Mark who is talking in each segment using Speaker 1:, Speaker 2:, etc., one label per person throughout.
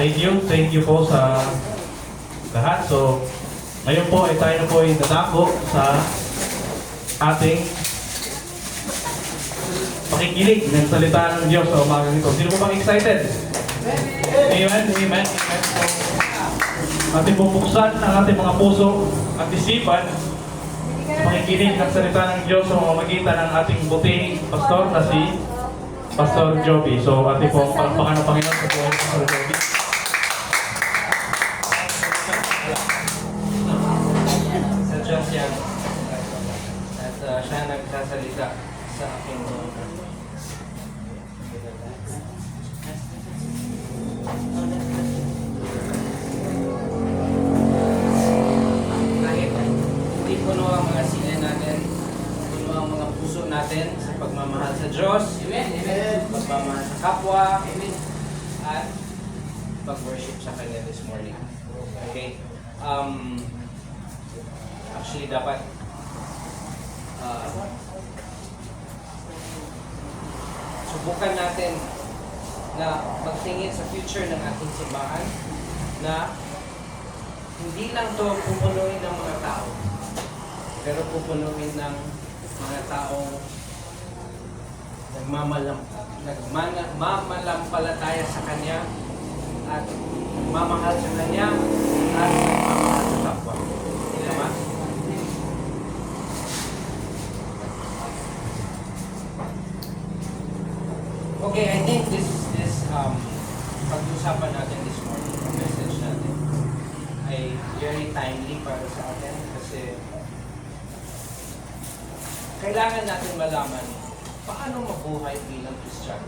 Speaker 1: Thank you po sa lahat. So, ngayon po ay tayo na po ay dadako sa ating pakikinig ng salita ng Diyos sa umagang ito. Sino po bang excited? Amen, amen, amen. So, ating bubuksan ang ating mga puso at isipan sa pakikinig ng salita ng Diyos sa mamamagitan ng ating buting pastor na si Pastor Joby. So, ating po palakpakan ng Panginoon sa buhay ng Pastor Joby.
Speaker 2: Sa Diyos yan. At siya nagsasalita sa aking kahit hindi puno ang mga sila natin, puno ang mga puso natin sa pagmamahal sa Diyos, pagmamahal sa kapwa, at pag-worship sa Kanya this morning. Okay? Actually, dapat subukan natin na magtingin sa future ng ating simbahan na hindi lang to pupunuin ng mga tao, pero pupunuin ng mga taong nagmamalampalataya sa Kanya at mamahal sa Kanya at mamahal sa kapwa. Tama? Okay, I think this pag-usapan natin this morning, ang message natin ay very timely para sa atin kasi kailangan natin malaman paano mabuhay bilang Kristiyano.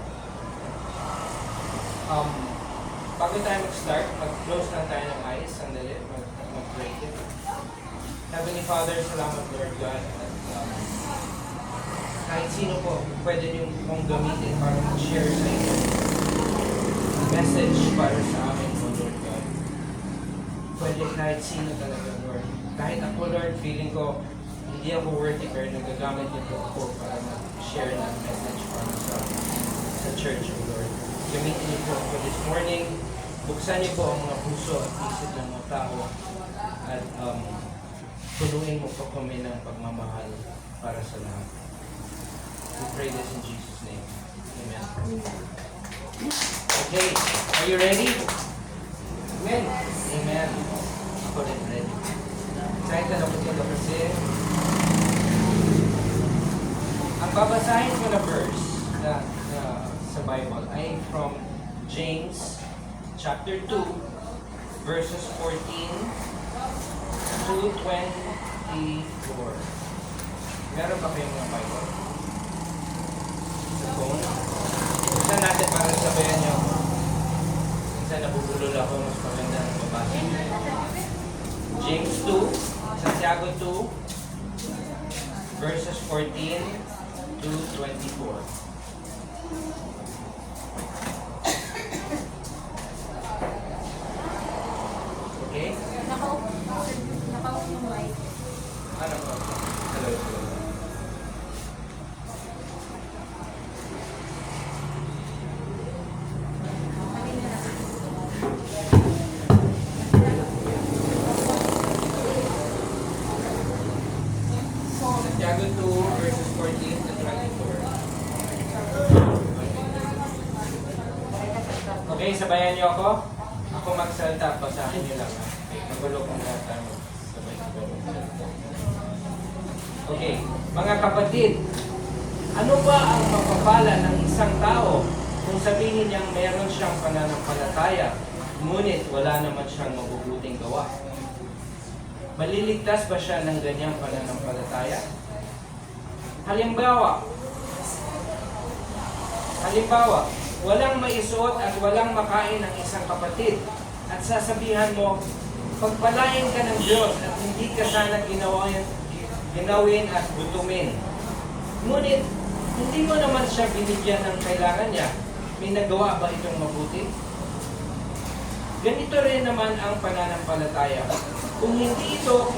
Speaker 2: Bago tayo mag-start, mag-close lang tayo ng eyes, sandali, mag-pray. Heavenly Father, salamat Lord God. At kahit sino po, pwede niyo pong gamitin para mag-share sa inyo. Message para sa amin po, Lord God. Pwede kahit sino talaga, Lord. Kahit ako, Lord, feeling ko, hindi ako worthy, pero nagagamit niyo po ako para mag-share ng message para sa church, Lord. Gamitin niyo po ako this morning. Buksan niyo po ang mga puso at isip ng mga tao. At punuin mo po kami ng pagmamahal para sa lahat. We pray this in Jesus' name. Amen. Okay, are you ready? Amen. Amen. Ako rin ready. Excited ako dito kasi ang babasahin ko na verse sa Bible ay from James chapter 2 verses 14 to 24. Meron ba kayong mga Bible? Sa phone? Buksan natin para sabayan niyo. Minsan nabubulol ako, mas maganda ng mabasa. James 2, Santiago 2, verses 14 to 24. Okay? Ano po? Hello. Santiago 2 verses 14 to 24. Okay, sabayan niyo ako. Ako magsalita, basahin niyo lang. Magulo kung lahat tayo. Okay, mga kapatid, ano ba ang mapapala ng isang tao kung sabihin niyang meron siyang pananampalataya, ngunit wala naman siyang mabubuting gawa? Maliligtas ba siya ng ganyang pananampalataya? Halimbawa, walang maisuot at walang makain ng isang kapatid at sasabihan mo, pagpalain ka ng Diyos at hindi ka sana ginawin at gutumin. Ngunit, hindi mo naman siya binigyan ng kailangan niya. May nagawa ba itong mabuti? Ganito rin naman ang pananampalataya. Kung hindi ito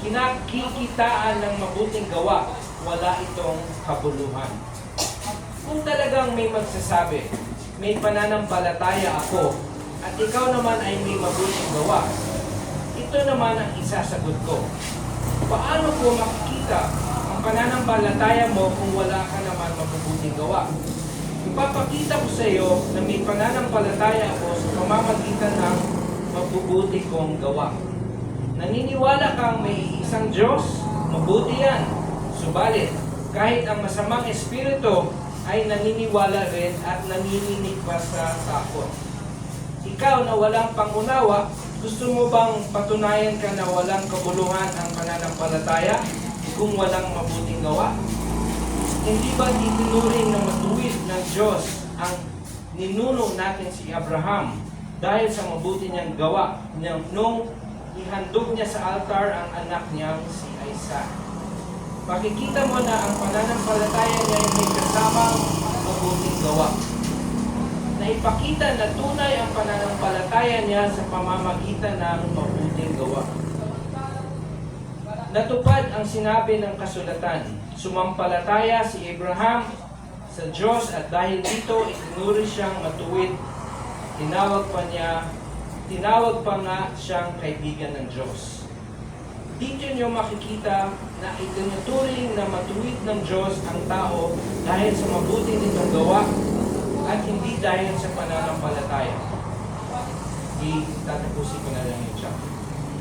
Speaker 2: kinakikitaan ng mabuting gawa, wala itong kabuluhan. Kung talagang may magsasabi, may pananampalataya ako, at ikaw naman ay may mabuting gawa. Ito naman ang isasagot ko. Paano ko makikita ang pananampalataya mo kung wala ka naman mabubuting gawa? Ipapakita ko sa iyo na may pananampalataya ako sa pamamagitan ng mabubuti kong gawa. Naniniwala kang may isang Diyos? Mabuti yan. Subalit, kahit ang masamang espiritu ay naniniwala rin at nanininig pa sa takot. Ikaw na walang pangunawa, gusto mo bang patunayan ka na walang kabuluhan ang pananampalataya kung walang mabuting gawa? Hindi ba itinuring na matuwid ng Diyos ang ninuno natin si Abraham dahil sa mabuti niyang gawa nung ihandog niya sa altar ang anak niyang si Isaac? Makikita mo na ang pananampalataya niya ay may kasamang mabuting gawa. Naipakita na tunay ang pananampalataya niya sa pamamagitan ng mabuting gawa. Natupad ang sinabi ng kasulatan, sumampalataya si Abraham sa Diyos at dahil dito itinuri siyang matuwid, tinawag pa nga siyang kaibigan ng Diyos. Dito niyo makikita na itinuturing na matuwid ng Diyos ang tao dahil sa mabuti nitong gawa at hindi dahil sa pananampalataya. Tatapusin ko na lang yung chapter.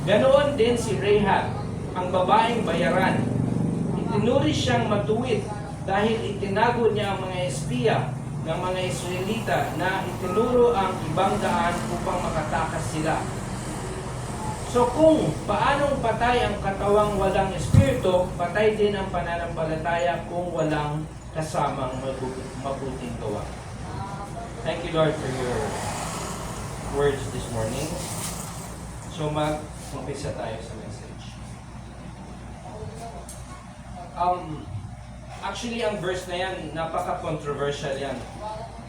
Speaker 2: Ganoon din si Rahab, ang babaeng bayaran. Itinuri siyang matuwid dahil itinago niya ang mga espiya ng mga Israelita na itinuro ang ibang daan upang makatakas sila. So kung paanong patay ang katawang walang espiritu, patay din ang pananampalataya kung walang kasamang mabuting gawa. Thank you, Lord, for your words this morning. So mag-umpisa tayo sa message. Actually, ang verse na yan, napaka-controversial yan.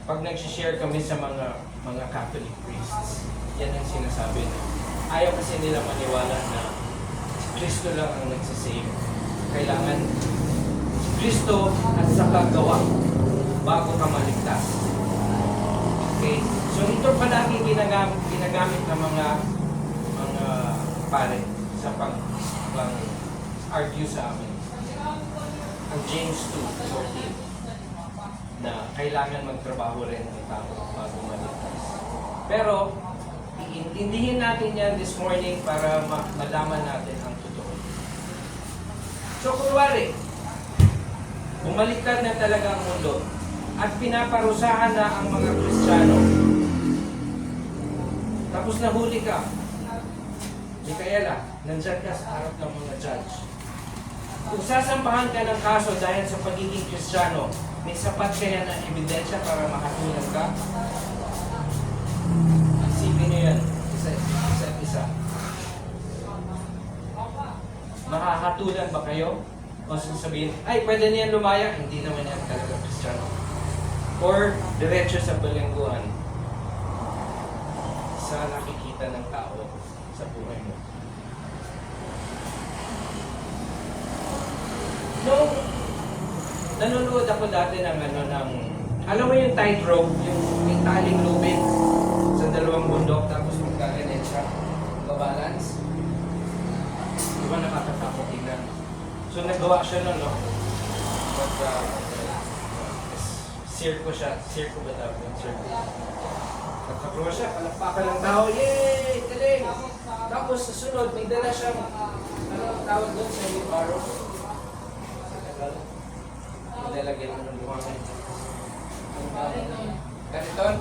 Speaker 2: Pag nag-share kami sa mga Catholic priests, yan ang sinasabi na ayaw kasi nila maniwala na si Kristo lang ang nagsisave. Kailangan si Kristo at saka gawa bago ka maligtas. Okay? So ito palagi ginagamit ng mga pare sa pag-argue sa amin. Ang James 2:14 na kailangan magtrabaho rin ang tao bago maligtas. Pero iintindihin natin yan this morning para malaman natin ang totoo. So kunwari, bumaliktad na talaga ang mundo at pinaparusahan na ang mga Kristiyano. Tapos nahuli ka. Mikaela, nandyan ka sa harap ng mga judge. Kung sasampahan ka ng kaso dahil sa pagiging Kristiyano, may sapat kaya na ebidensya para makatulan ka? Isipin niyo yan, isa. Makakatulan ba kayo? O sasabihin, ay pwede niyan lumaya, hindi naman yan talaga Kristiyano. Or diretso sa balengguhan sa nakikita ng tao sa buhay mo. Nung nanonood ako dati ng alam mo yung tightrope, yung may taling lubid sa dalawang bundok tapos magkaganin siya, babalance. Di ba nakakatakot tingnan? So nagawa siya nun, no? Circo ba tawag yun? Circo. Nagkaproa siya, palakpakan ng tao, yay! Galing! Tapos sa sunod, may dala siya, tawag doon sa Ibaro? Nilalagyan mo ng buhangin. Kariton?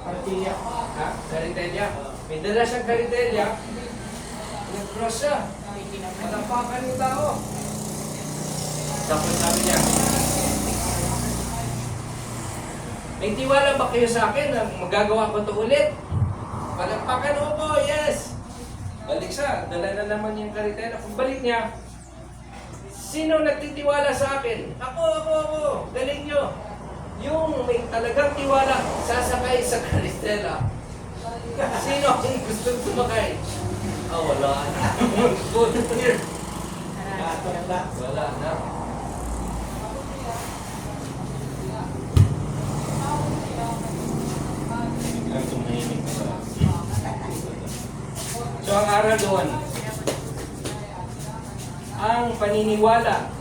Speaker 2: Kartilya. Ha? Karitelya. May dala siyang karitelya. Nag-cross siya. Malapakan yung tao. Tapos sabi niya, may tiwala ba kayo sa akin na magagawa ko ito ulit? Palakpakan mo po, yes! Balik siya. Dala na naman yung karitela. Kung balik niya, sino nagtitiwala sa akin? Ako! Galing nyo! Yung may talagang tiwala, sasakay sa karistela. Sino ang gusto sumakay? Wala na. Good here. Wala na. biglang tumahimik sa... So ang aral doon, ang paniniwala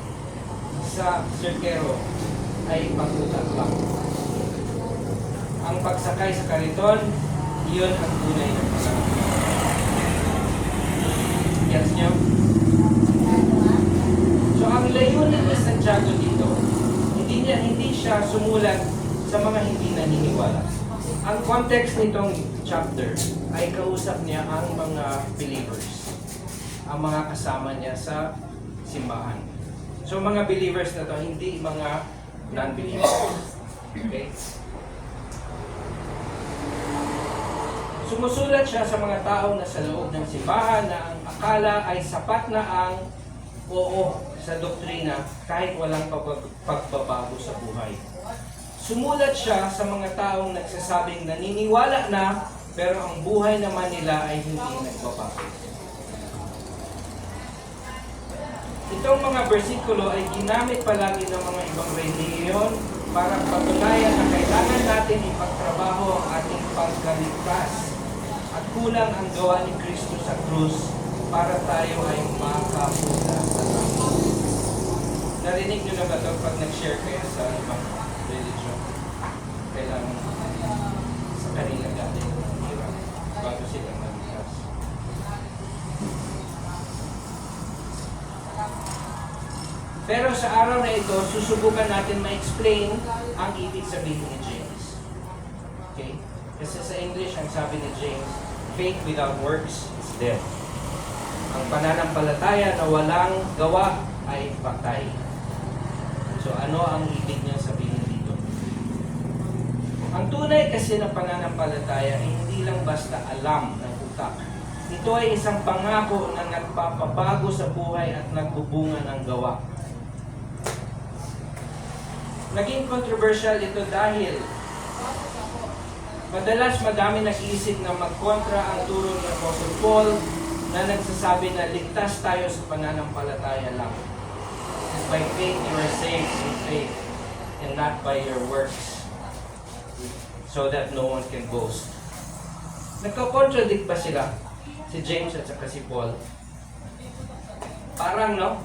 Speaker 2: sa sirkero ay pag-utak lang. Ang pagsakay sa kariton, iyon ang tunay na pagkakas. Yes nyo? So ang layunin ni Santiago dito, hindi siya sumulat sa mga hindi naniniwala. Ang context nitong chapter ay kausap niya ang mga believers, ang mga kasama niya sa simbahan. So mga believers na to, hindi mga non-believers. Okay? Sumusulat siya sa mga taong nasa loob ng simbahan na ang akala ay sapat na ang oo sa doktrina kahit walang pagbabago sa buhay. Sumulat siya sa mga taong nagsasabing naniniwala na pero ang buhay naman nila ay hindi nagbabago. Itong mga bersikulo ay ginamit palagi ng mga ibang relihiyon para patunayan na kailangan natin ipagtrabaho ang ating pagkaligtas at kulang ang gawa ni Kristo sa krus para tayo ay makapunta sa langit. Narinig nyo na ba ito pag nag-share kayo sa ibang religion? Kailangan sa kanila galing ang hirap bago silang maligtas. Pero sa araw na ito, susubukan natin ma-explain ang ibig sabihin ni James. Okay? Kasi sa English, ang sabi ni James, faith without works is dead. Ang pananampalataya na walang gawa ay patay. So ano ang ibig niya sabihin dito? Ang tunay kasi ng pananampalataya ay hindi lang basta alam ng utak. Ito ay isang pangako na nagpapabago sa buhay at nagbubunga ng gawa. Naging controversial ito dahil madalas madami nag-iisip na magkontra ang turo ni Apostle Paul na nagsasabi na ligtas tayo sa pananampalataya lang. By faith you are saved in faith and not by your works, so that no one can boast. Nagka-contradict ba sila? Si James at saka si Paul? Parang no?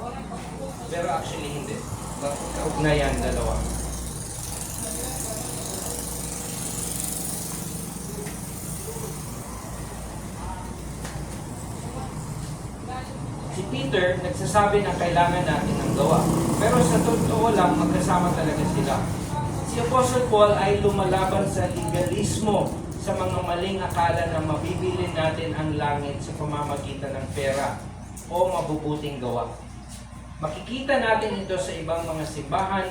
Speaker 2: Pero actually hindi. Magkaugnayan dalawa. Si Peter, nagsasabi na kailangan natin ng gawa. Pero sa totoo lang, magkasama talaga sila. Si Apostle Paul ay lumalaban sa legalismo, sa mga maling akala na mabibili natin ang langit sa pamamagitan ng pera o mabubuting gawa. Makikita natin ito sa ibang mga simbahan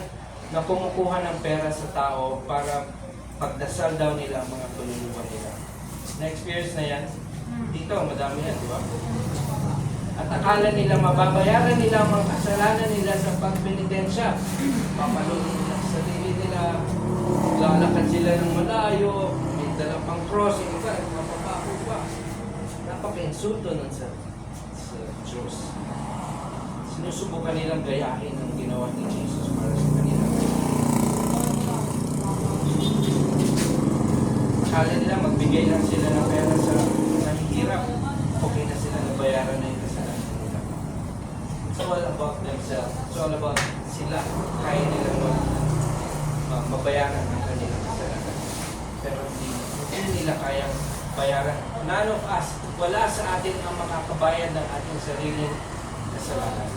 Speaker 2: na kumukuha ng pera sa tao para pagdasal daw nila ang mga tululuwa nila. Na-experience na yan? Dito, madami yan, di ba? At akala nila mababayaran nila ang mga kasalanan nila sa pagpenitensya. Papalunin nila sa sarili nila, lalakad sila ng malayo, may dalang pang cross, yung iba, mapapako pa. Napaka-insulto nun sa Diyos. Sinusubukan nilang gayahin ang ginawa ni Jesus para sa kanila. Akala nila magbigay lang sila ng pera sa nahihirap. Okay na sila, nabayaran na yung kasalanan nila. It's all about themselves. It's all about sila. Kaya nilang mabayaran ang kanilang kasalanan. Pero hindi nila kayang bayaran. None of us, wala sa atin ang makakabayad ng ating sariling kasalanan.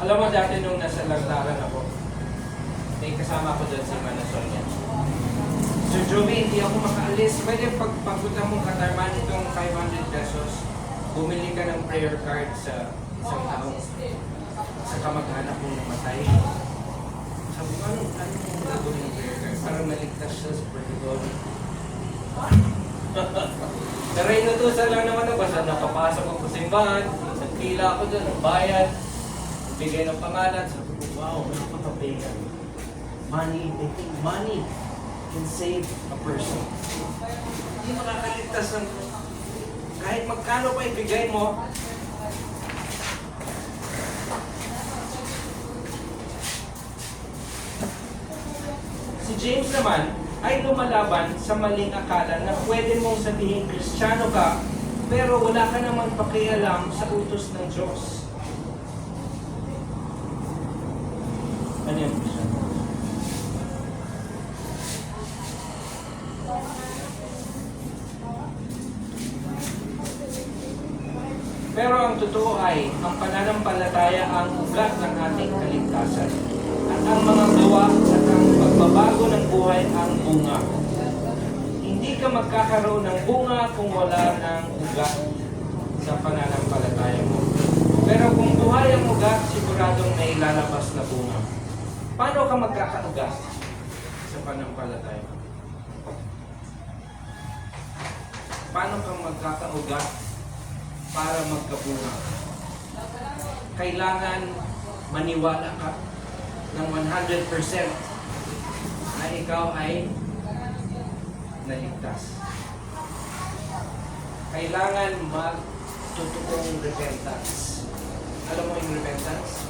Speaker 2: Alam mo dati nung nasa lantaran ako, may kasama ko doon si Manasol niya. Sir Joey, hindi ako makaalis. Pwede pagpunta mong Katarman itong 500 pesos, bumili ka ng prayer card sa isang taong sa kamag-anak mong namatay. Sabi ko, anong gagawin ng prayer card? Parang maligtas siya sa purgatory. Pero inutusan lang naman ako. Basta nakapasok ako sa simbahan, nagpila ako doon, nagbayad, bigay ng pangalan. Sabi ko, wow, nakapapaygan. Money, I think money can save a person. Hindi makakaligtas ng kahit magkano pa ibigay mo. Si James naman, ay lumalaban sa maling akala na pwede mong sabihin Kristiyano ka, pero wala ka namang pakialam sa utos ng Diyos. Ano yan, Kristiyano? Pero ang totoo ay, ang pananampalataya ang ugat ng ating kaligtasan. At ang mga gawa at ang pagbabago ng buhay ang bunga. Hindi ka magkakaroon ng bunga kung wala ng ugat sa pananampalataya mo. Pero kung buhay ang ugat, siguradong may lalabas na bunga. Paano ka magkakaugat sa pananampalataya mo? Paano ka magkakaugat para magkabunga? Kailangan maniwala ka ng 100% na ikaw ay naligtas. Kailangan magtutuong repentance. Alam mo yung repentance?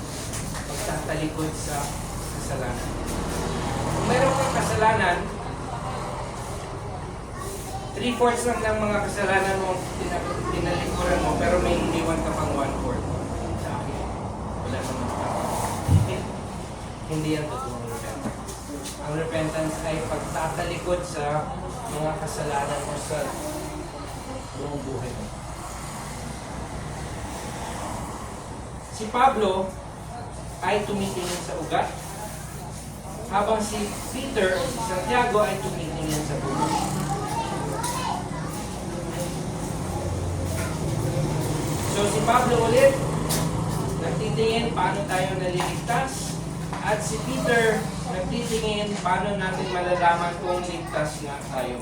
Speaker 2: Pagtatalikod sa kasalanan. Kung mayroon kang kasalanan, 3/4 lang ng mga kasalanan mo tinalikuran mo, pero may iniwan ka pang 1/4 sa akin. Wala naman ka. Hindi yan totoong repentance. Ang repentance ay pagtatalikod sa mga kasalanan mo sa buong buhay mo. Si Pablo ay tumitingin sa ugat, habang si Peter o si Santiago ay tumitingin sa bunga. So si Pablo ulit, nagtitingin paano tayo naliligtas, at si Peter nagtitingin paano natin malalaman kung ligtas na tayo.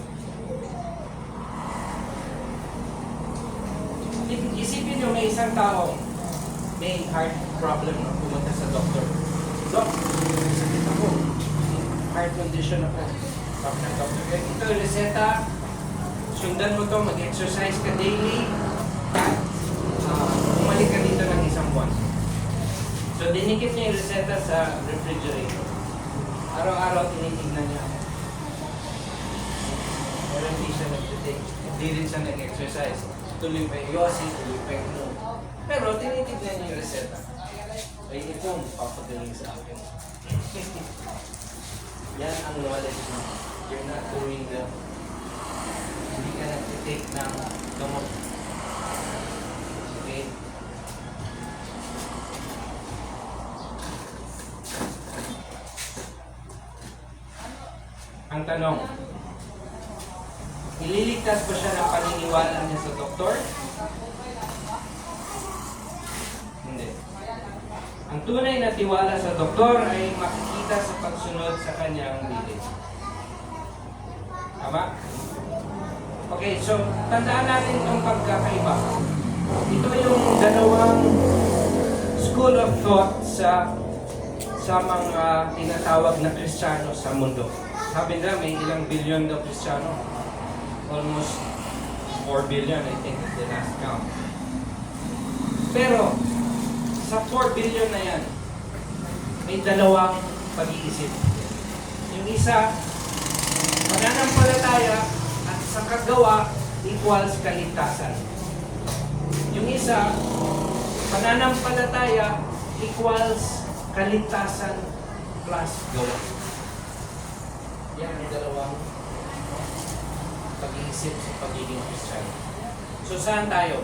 Speaker 2: Isipin nyo, may isang tao, may heart problem na pumunta sa doktor. Dok, sakit ako. Heart condition ako. Sabi ng doktor, ito reseta, sundan mo to, mag-exercise ka daily, at bumalik ka dito ng isang buwan. So, dinikit niya yung reseta sa refrigerator. Araw-araw, tinitignan niya ako. Pero hindi siya nag-take. Hindi rin siya nag-exercise. Tuloy pa yung yosi, tuloy pa yung no. Pero, tinitignan niya yung reseta. Ay, itong papagaling sa akin. Yan ang knowledge mo. You're not doing the... Hindi ka nag-take ng gamot. Okay? Ang tanong, ililigtas ba siya ng paniniwala niya sa doktor? Hindi. Ang tunay na tiwala sa doktor ay makikita sa pagsunod sa kanyang bilin. Tama? Okay, so tandaan natin itong pagkakaiba. Ito yung dalawang school of thought sa mga tinatawag na Kristiyano sa mundo. Sabi nila may ilang billion daw Kristiyano. Almost 4 billion, I think, is the last count. Pero, sa 4 billion na yan, may dalawang pag-iisip. Yung isa, pananampalataya at sa kagawa equals kaligtasan. Yung isa, pananampalataya equals kaligtasan plus gawa. Yan ang dalawang pag-iisip sa pagiging Kristiyano. So, saan tayo?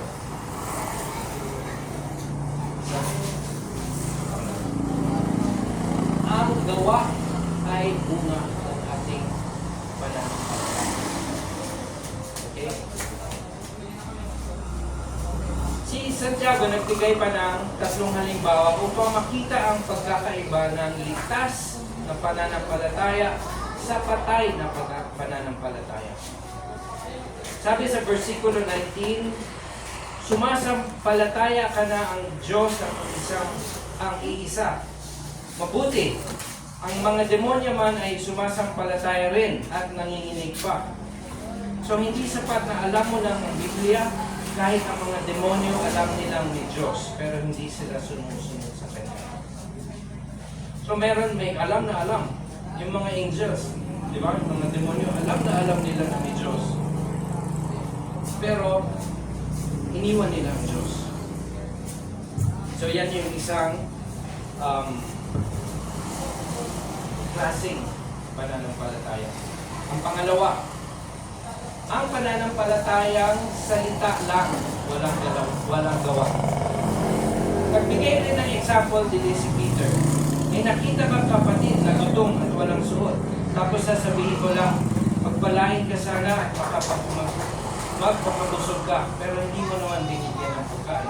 Speaker 2: Ang gawa ay bunga ng ating pananampalataya. Okay? Si Santiago nagbigay pa ng 3 halimbawa upang makita ang pagkakaiba ng ligtas na pananampalataya sa patay na pananampalataya. Sabi sa versikulo 19, sumasampalataya ka na ang Diyos ang iisa. Mabuti, ang mga demonyo man ay sumasampalataya rin at nanginginig pa. So hindi sapat na alam mo lang ang Biblia, kahit ang mga demonyo alam nilang may Diyos, pero hindi sila sumusunod sa Kanya. So may alam na alam. Yung mga angels, Di ba? Yung mga demonyo, alam na alam nila na may Diyos. Pero, iniwan nila ang Diyos. So, yan yung isang klaseng pananampalataya. Ang pangalawa, ang pananampalatayang salita lang, walang gawa. Nagbigay rin ng example din si Peter. May nakita bang kapatid na gutom at walang suot? Tapos sasabihin ko lang, magpalain ka sana at magpapabusog ka, pero hindi mo naman binigyan ng pagkain.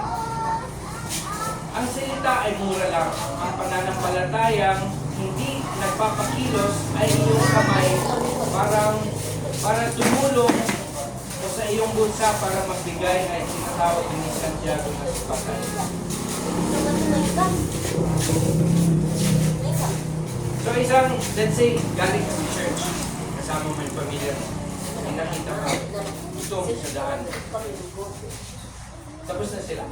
Speaker 2: Ang salita ay mura lang. Ang pananampalatayang hindi nagpapakilos ay iyong kamay para tumulong o sa iyong bulsa para magbigay ay sinatawag ni Santiago na si patay. So isang, let's say, galing ka sa church, kasama mo yung pamilya mo, may nakita ka, gutom sa daan. Tapos na sila.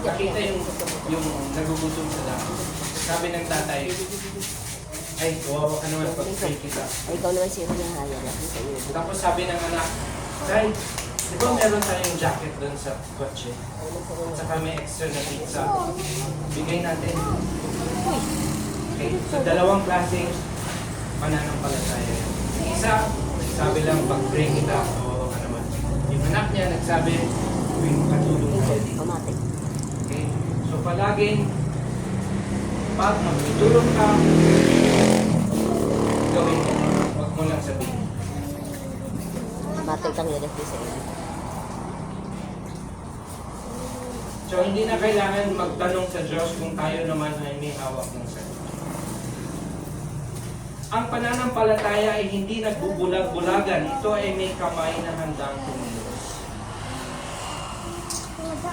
Speaker 2: Nakita yung nagugutom sa daan. Sabi ng tatay, ay, kawawa ka naman pag-pray kita.
Speaker 3: Ay, ikaw naman siya pinahaya natin sa iyo.
Speaker 2: Tapos sabi ng anak, Tay, di ba meron tayong jacket doon sa kotse? At saka may extra na pizza. Bigay natin. Okay, so dalawang klaseng pananampalataya. Isa, sabi lang pag-pray kita, kawawa ka naman. Yung anak niya nagsabi, tuwing katulong tayo dito.
Speaker 3: Automatic.
Speaker 2: Okay? So palaging, pag magtutulong ka, gawin mo. Huwag mo lang sabihin.
Speaker 3: Automatic ang yun sa iyo.
Speaker 2: So hindi na kailangan magtanong sa Diyos kung tayo naman ay may hawak ng sagot. Ang pananampalataya ay hindi nagbubulag-bulagan. Ito ay may kamay na handang kumilos.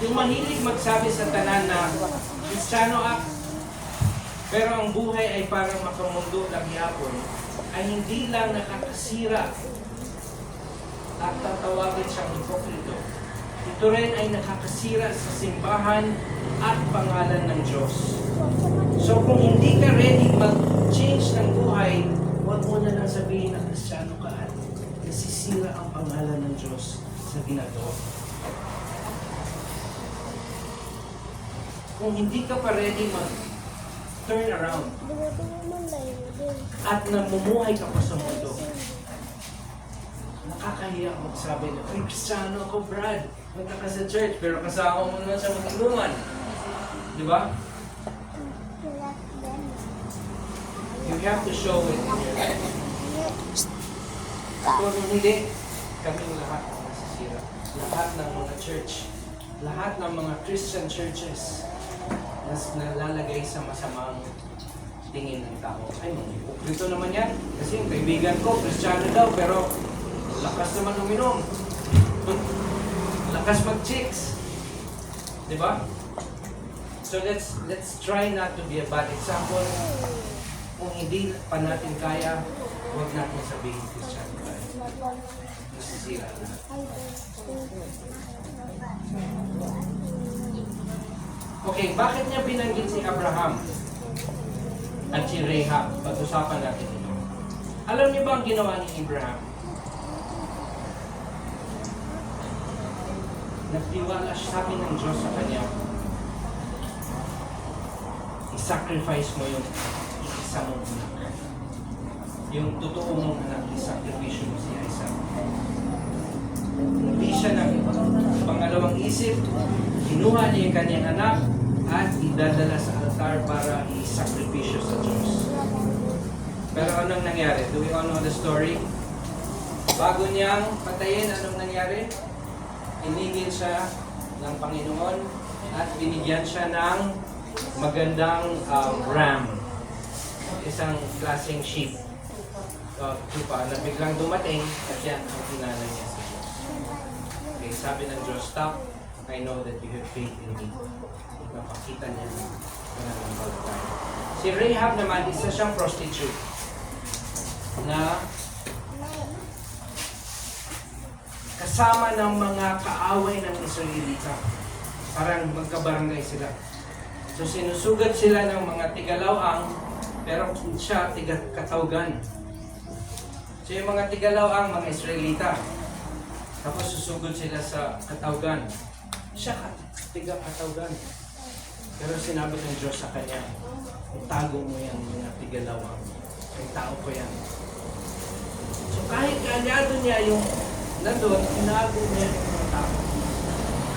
Speaker 2: Yung mahilig magsabi sa tanan na Kristiyano ako, pero ang buhay ay parang makamundo lang yapon, ay hindi lang nakakasira at tatawagin siyang hipokrito. Ito rin ay nakakasira sa simbahan at pangalan ng Diyos. So kung hindi ka ready mag-change ng buhay, huwag mo na lang sabihin na Kristiyano ka at nasisira ang pangalan ng Diyos sa ginagawa. Kung hindi ka pa ready mag-turn around at namumuhay ka pa sa mundo, nakakahiya magsabi na, ay, Kristiyano ako, Brad. Punta ka sa church, pero kasama mo naman sa matulungan. Di ba? You have to show it in your life. Kung hindi, kaming lahat ang nasisira. Lahat ng mga church, lahat ng mga Christian churches na nalalagay sa masamang tingin ng tao. Ay, mga hipokrito naman yan. Kasi yung kaibigan ko, Kristiyano daw, pero lakas naman uminom. Lakas mag-chicks. Diba? So let's try not to be a bad example. Kung hindi pa natin kaya, huwag natin sabihin Kristiyano tayo. Nasisira lahat. Okay, bakit niya binanggit si Abraham at si Rahab? Pag-usapan natin ito. Alam niyo ba ang ginawa ni Abraham? Nagtiwala siya, sabi ng Diyos sa kanya, i-sacrifice mo yung isa mong anak. Yung totoo mong anak, i-sacrifice mo si Isaac. Hindi siya ng pangalawang isip, kinuha niya yung kanyang anak at idadala sa altar para i-sacrifice sa Diyos. Pero anong nangyari? Do we all know the story? Bago niyang patayin, anong nangyari? Inigil siya ng Panginoon at binigyan siya ng magandang ram. Isang klaseng sheep. Tupa na biglang dumating at yan ang hinanay niya sa Diyos. Okay, sabi ng Diyos, stop. I know that you have faith in me. Napakita niya na nananampalataya. Si Rahab naman, isa siyang prostitute na kasama ng mga kaaway ng Israelita. Parang magkabarangay sila. So So sinusugad sila ng mga tigalawang, pero siya tiga-katawgan. So yung mga tigalawang, mga Israelita. Tapos susugod sila sa katawgan. Siya tiga-katawgan. Pero sinabi ng Diyos sa kanya, itago mo yan, mga tigalawang. Ay tao ko yan. So kahit kanyado niya yung nandun, inago niya yung mga tao.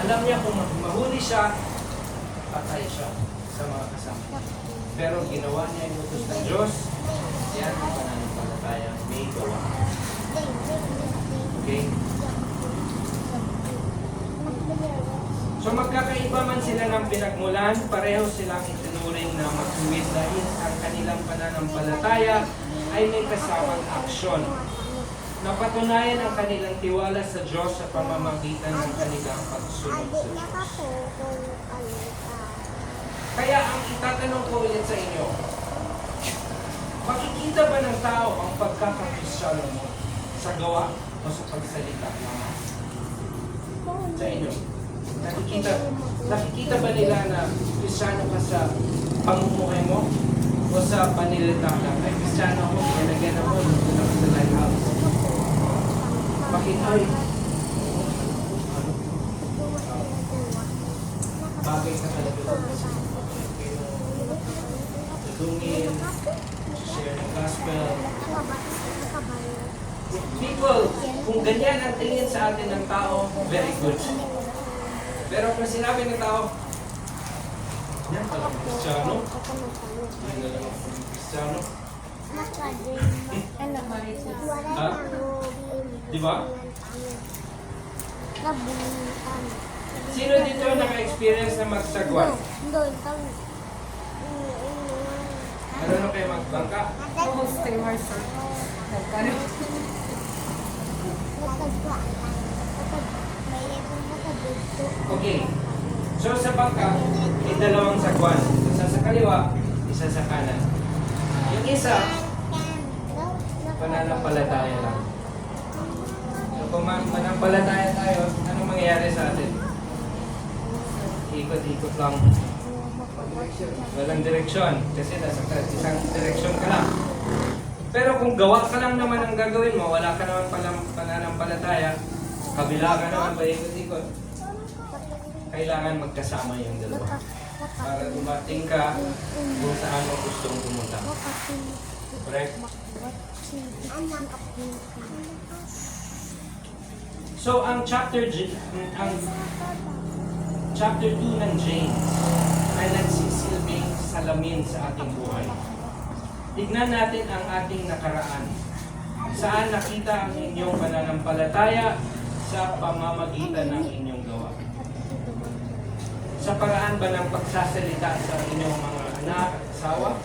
Speaker 2: Alam niya kung mahuli siya, patay siya sa mga kasama. Pero ginawa niya yung utos ng Diyos, yan ang pananampalataya, may gawa. Okay? So magkakaiba man sila ng pinagmulan, pareho silang itinuring na matuwid dahil ang kanilang pananampalataya ay may kasamang aksyon. Napatunayan ang kanilang tiwala sa Diyos sa pamamagitan ng kanilang pagsunod sa Diyos. Kaya ang itatanong ko ulit sa inyo, makikita ba ng tao ang pagkakakristyano mo sa gawa o sa pagsalita lamang? Sa inyo. Nakikita ba nila na kristyano ka sa pamumuhay mo o sa panilita lang? Ay, kristyano ako, nilagyan ako, nagpunta ko sa lighthouse. Bakit ay? Bagay ka talaga kasi tutungin, share ng gospel. People, kung ganyan ang tingin sa atin ng tao, very good. Pero kung sinabi ng tao, yan pala ang Kristiyano, yan na lang ang Kristiyano. Di ba? Sino dito naka-experience na magsagwan? Marunong kayo magbangka? Okay. So sa bangka, may dalawang sagwan. Isa sa kaliwa, isa sa kanan. Yung isa, pananampalataya lang. So kung manampalataya tayo, anong mangyayari sa atin? Ikot-ikot lang. Walang direksyon. Kasi nasa isang direksyon ka lang. Pero kung gawa ka lang naman ang gagawin mo, wala ka naman palang pananampalataya, kabila ka naman ba ikot-ikot, kailangan magkasama yung dalawa. Para dumating ka kung saan mo gustong pumunta. Correct? So, ang chapter 2 ng James ay nagsisilbing salamin sa ating buhay. Tignan natin ang ating nakaraan. Saan nakita ang inyong pananampalataya sa pamamagitan ng inyong gawa? Sa paraan ba ng pagsasalita sa inyong mga anak at asawa?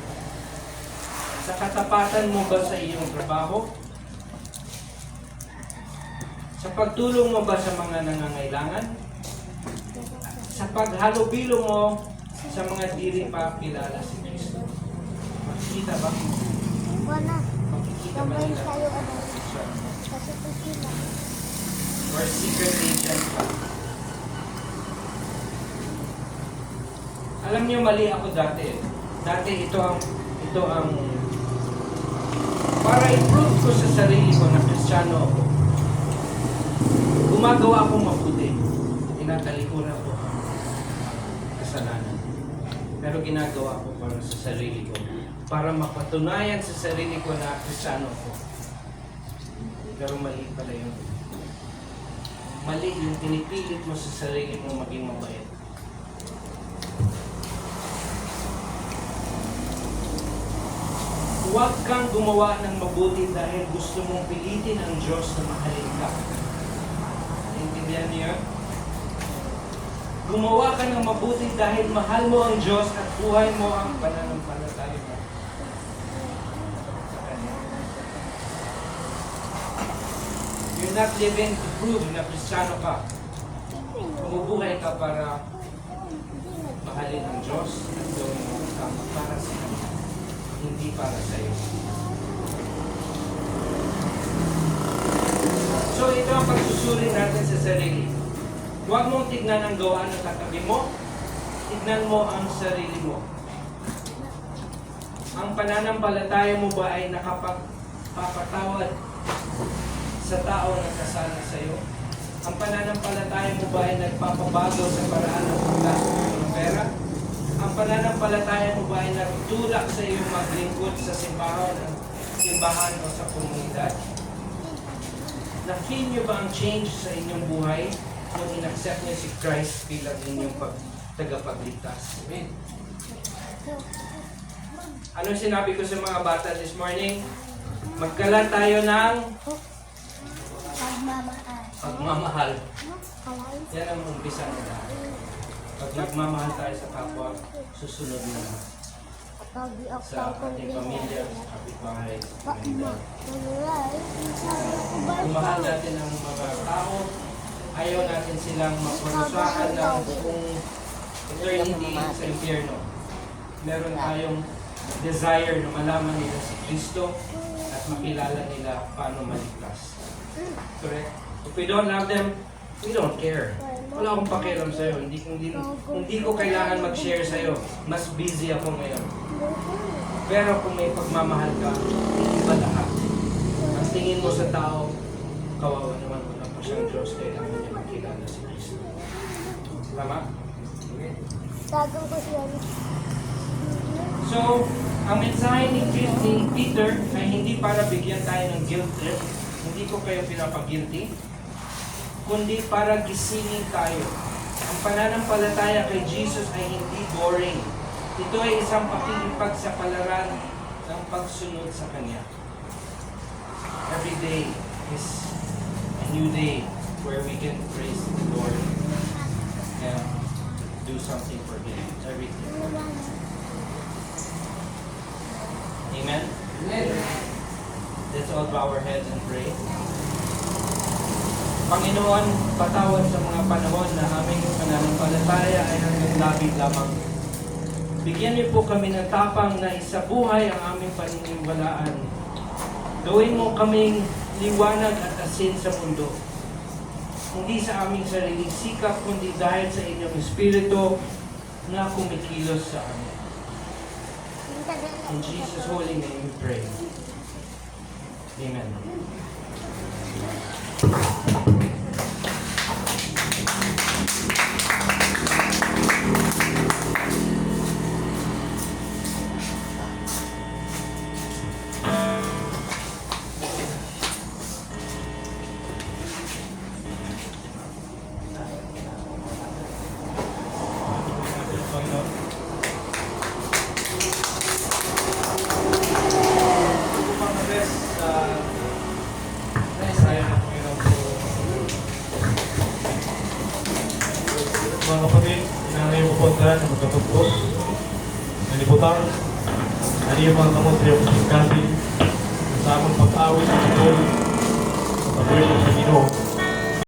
Speaker 2: Sa katapatan mo ba sa iyong trabaho? Sa pagtulong mo ba sa mga nangangailangan? Sa paghalubilo mo sa mga dili pa kilala si Kristo? Makikita ba? Makikita ba nila? Or secret agent pa? Alam niyo, mali ako dati. Dati ito ang para i-prove ko sa sarili ko na Kristiyano ako. Gumagawa akong mabuti. Tinatalikuran ko ang kasalanan. Pero ginagawa ko para sa sarili ko. Para mapatunayan sa sarili ko na Kristiyano ako. Pero mali pala yun. Mali yung pinipilit mo sa sarili mo maging mabait. Huwag kang gumawa ng mabuti dahil gusto mong pilitin ang Diyos na mahalin ka. Naintindihan niyo? Gumawa ka ng mabuti dahil mahal mo ang Diyos at buhay mo ang pananampalataya mo sa Kanya. You're not living to prove na Kristiyano ka. Bumubuhay ka para mahalin ang Diyos at gawin mo ang tama para sa Kanya. Hindi para sa iyo. So ito ang pagsusuri natin sa sarili. Huwag mong tignan ang gawa ng katabi mo Tignan mo ang sarili mo. Ang pananampalataya mo ba ay nakapagpapatawad sa tao na kasala sa iyo? Ang pananampalataya mo ba ay nagpapabago sa paraan ng paggastos ng pera? Ang pananampalataya mo ba ay nagtulak sa iyo maglingkod sa simbahan o sa komunidad? Na-feel niyo ba ang change sa inyong buhay nung in-accept niyo si Christ bilang inyong tagapagligtas? Amen. Ano sinabi ko sa mga bata this morning? Magkalat tayo ng pagmamahal. Yan ang umpisa nila. Pag nagmamahal tayo sa kapwa, susunod na sa ating pamilya, sa kapitbahay, sa komunidad. Kung mahal natin ang mga tao, ayaw natin silang maparusahan ng buong eternity sa impyerno. Meron tayong desire na malaman nila si Kristo at makilala nila paano maligtas. Correct? If we don't love them, we don't care. Wala akong pakialam sa'yo. Hindi ko kailangan mag-share sa'yo. Mas busy ako ngayon. Pero kung may pagmamahal ka, iba lahat. Ang tingin mo sa tao, kawawa naman, wala pa siyang Diyos, kailangan niya makilala si Kristo. Tama? So, ang mensahe ni Peter ay hindi para bigyan tayo ng guilt trip. Hindi ko kayo pinapag-guilty, kundi para gisingin tayo. Ang pananampalataya kay Jesus ay hindi boring. Ito ay isang pakikipagsapalaran ng pagsunod sa Kanya. Every day is a new day where we can praise the Lord and do something for Him. Everything. Amen? Amen. Let's all bow our heads and pray. Panginoon, patawad sa mga panahon na aming pananampalataya ay hanggang labig lamang. Bigyan niyo po kami ng tapang na isabuhay ang aming paniniwalaan. Gawin mo kaming liwanag at asin sa mundo. Hindi sa aming sariling sikap, kundi dahil sa inyong Espiritu na kumikilos sa amin. In Jesus' holy name we pray. Amen.
Speaker 1: Mga kapatid, inanay mo po na magkapagpos, nalibutang, naliyo mga kamotryo kasi sa among pag-awit sa patuloy sa Panginoon.